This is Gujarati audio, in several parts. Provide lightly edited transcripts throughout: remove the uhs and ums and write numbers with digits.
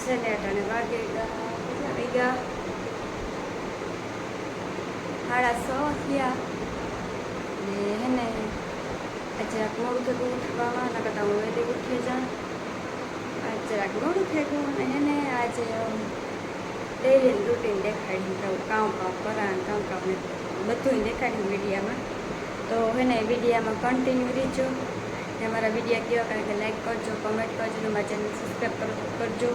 છે ને અટાણે વાગ્યા 6:30 થયા ને હે ને આજે મોડું થતું ઉઠવામાં ના કરતા હું વહેલી ઉઠી જાઉં આજે જરાક મોડું થઈ ગયું અને હે ને આજે ડેલી રૂટીન દેખાડી કામ કામને બધું દેખાડ્યું વિડીયામાં તો હે ને વિડીયામાં કન્ટિન્યુ રહેજો ને અમારા વિડીયા કેવા કારણ કે લાઈક કરજો કમેન્ટ કરજો ને મારા ચેનલ સબસ્ક્રાઈબ કરજો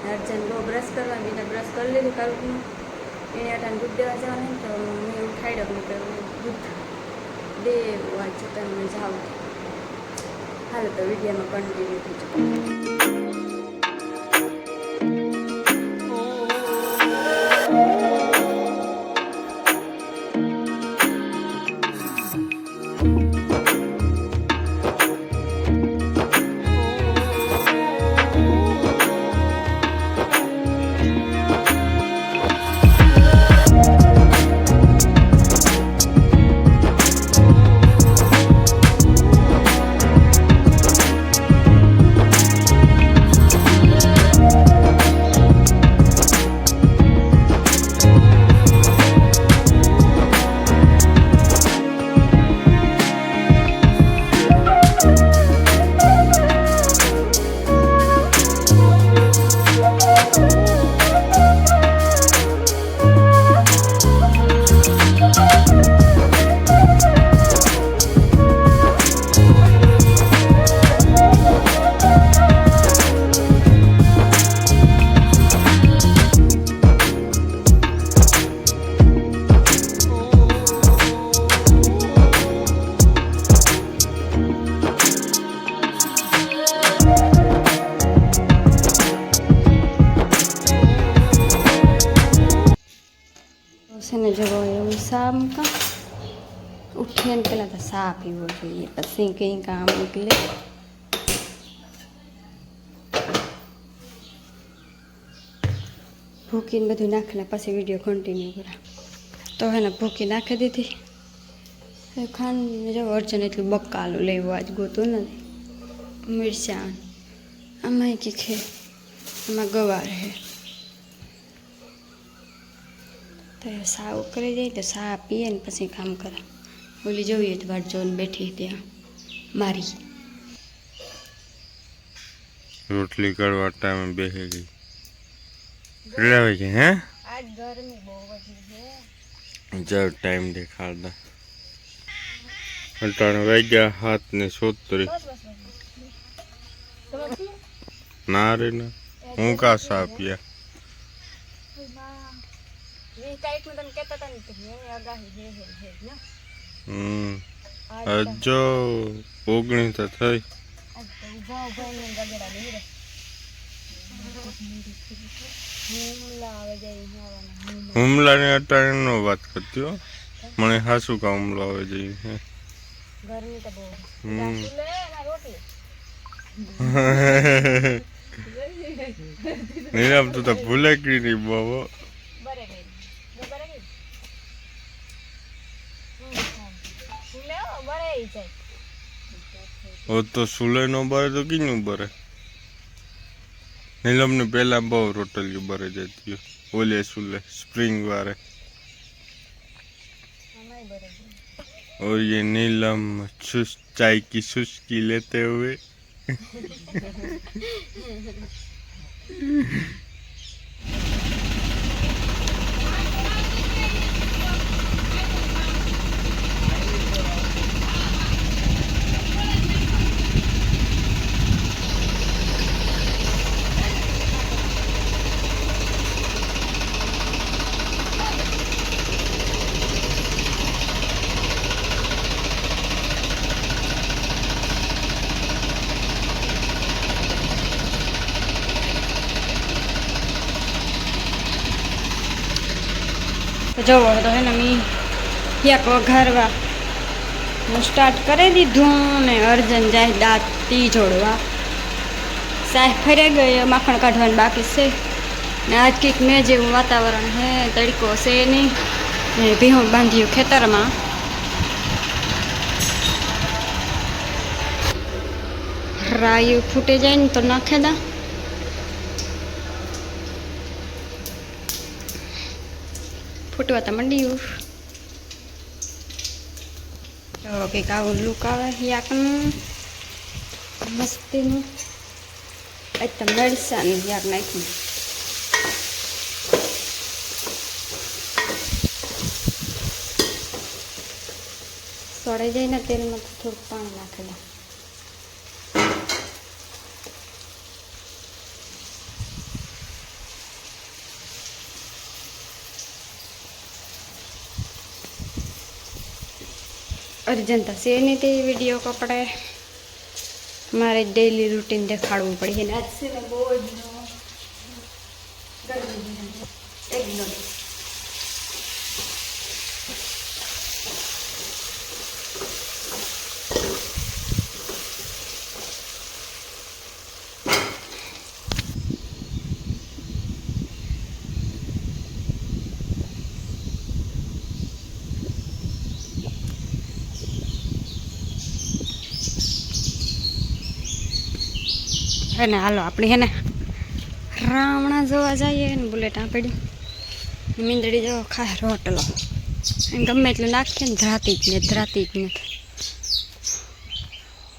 અર્જન બહુ બ્રશ કરવા બીજા બ્રશ કરી લીધું કાલનું એને અટાને દૂધ દેવા જવાનું તો મેં ઉઠાડ્યો કે દૂધ દેવા જતા મેં જાઉં હાલ તો વિડીયામાં કન્ટિન્યુ થજો ને જવો એવું સા મૂકા ઉઠીએ ને પહેલાં તો સા પીવો જોઈએ પછી કંઈ કામ નીકળે ભૂકીને બધું નાખીને પછી વિડીયો કન્ટિન્યુ કરા તો હે ને ભૂકી નાખી દીધી ખાંડ જો અર્જન એટલું બકાલું લેવું આજ ગોતું નથી મિરચાં આમાં કે ખે આમાં ગવાર હે તો સા ઉકળી જાય તો સા પીએ ને પછી કામ કરે ઓલી જોઈએ તો વાટ જોઈને બેઠી ત્યાં મારી રોટલી કરવા ટાઈમે બેસી ગઈ કેટલા વાગે હે આજ ગરમી બહુ વધી છે જાવ ટાઈમ દેખાડતા અટાણે વાગ્યા 7:37 ના રે ના હું કા સા પીયા જો 19 તો થઈ હુમલા ને અટાણે નો વાત કરતી હો મને હાસુ કા હુમલો આવે જઈ નીરમ તું તો ભૂલે કી નહીં બાબો ઓ તો સુલે નો બરે તો કીનું બરે નીલમ ને પેલા બહુ રોટલી બરે જતી ઓલે સુલે स्प्रिंग वाले और ये नीलम चाय की सुस्की लेते हुए તો જવો તો હે ને મી એક વઘારવા હું સ્ટાર્ટ કરી દીધું ને અર્જન જાય દાંતી જોડવા સાહેબ ફરી ગયો માખણ કાઢવાનું બાકી છે ને આજ કંઈક મેં જેવું વાતાવરણ હે તડકો છે નહીં ને ભીહું બાંધ્યું ખેતરમાં રાયું ફૂટી જાય ને તો નાખે દા ફૂટવા તો મંડ્યું. તો કંઈક આવું લુક આવે યાકનું મસ્તીનું. આજ તો મરચાંનું યાક નાખ્યું. સળાઈ જાય ને તેલમાં તો થોડુંક પાણી નાખેલા. અર્જન્ટ છે નહીં તે વિડીયો કપડે મારે ડેલી રૂટીન દેખાડવું પડે ને. આજ છે ને બહુ જ ગરમી એકદમ. ને હાલો આપણે હે ને રાવણા જોવા જઈએ ને બુલેટ આપણી મીંદડી જો ખાય રોટલો ગમે એટલું નાખીએ ને ધરાતી જ નથી.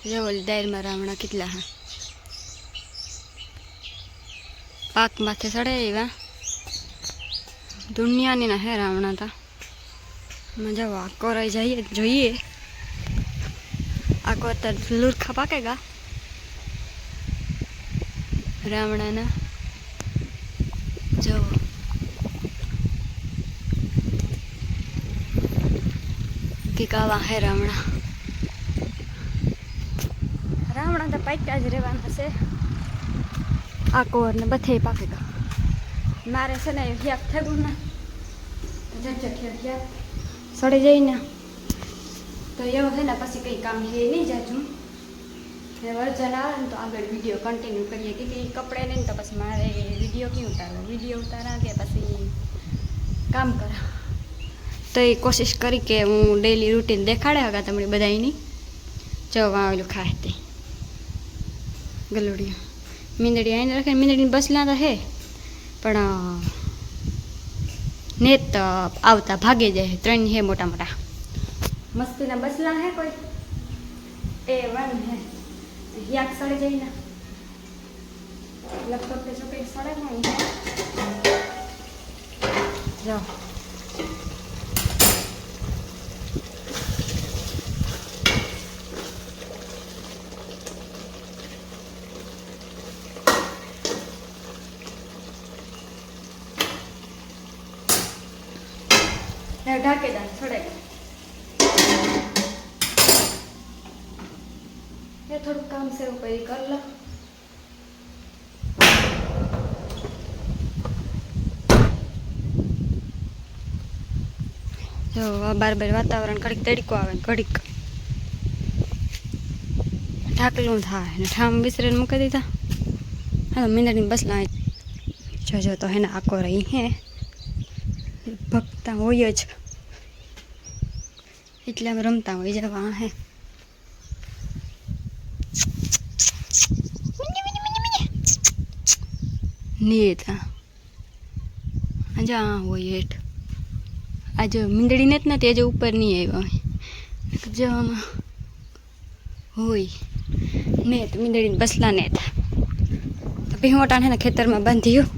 જો ઓલી દાયરમાં રાવણા કેટલા હા પાક માથે ચડે એવા દુનિયાની ના હે રાવણા તા. મજા આકો રહી જઈએ જોઈએ આકો અત્યારે લુરખા પાકેગા રાવણાના. જો કેવા હે રાવણા. રાવણા તો પાક્યા જ રહેવાના છે. આ કોર ને બધે પાકેગા. મારે છે ને યાક થયું ને ઝટઝટ સડી જાય ને તો એવું છે ને પછી કંઈ કામ છે નહીં જાજું. વર્જન આવે ને તો આગળ વિડીયો કન્ટિન્યુ કરીએ કે કપડે નહીં તો પછી મારે વિડીયો ક્યાં ઉતારવા. વિડીયો ઉતારા કે પછી કામ કરા. તો એ કોશિશ કરી કે હું ડેલી રૂટીન દેખાડે હતા તમને બધાની. જવા આવેલું ખાય તે ગલુડિયું મીંદડી આવીને રાખે. મીંદડીને બસલા તો હે પણ નેત આવતા ભાગે જાય. 3 હે મોટા મોટા મસ્તીના બસલા હે કોઈ એ 1 હે યાક સડે જાય ને લગભગ તે છોકરી સડે નહીં. જાઓ ઢાકે દાન છોડે એ થોડું કામ છે એવું પછી કર લો. જો બાર વાતાવરણ ઘડીક તડકો આવે ને ઘડીક ઢાકલું થાય ને ઠામ વિસરીને મૂકી દીધા. હા મીંદડીને બસલા જો તો હેને આકો રહી હે ભગતા હોય જ એટલે અમે રમતા હોય જવા હે. નેતા જા હોય હેઠ આજે મીંદડી ને જ નથી આજે ઉપર નહીં આવ્યા હોય જવામાં હોય ને તો મીંદડીને બસલા ને હતા. ભીહોટાને ખેતરમાં બાંધ્યું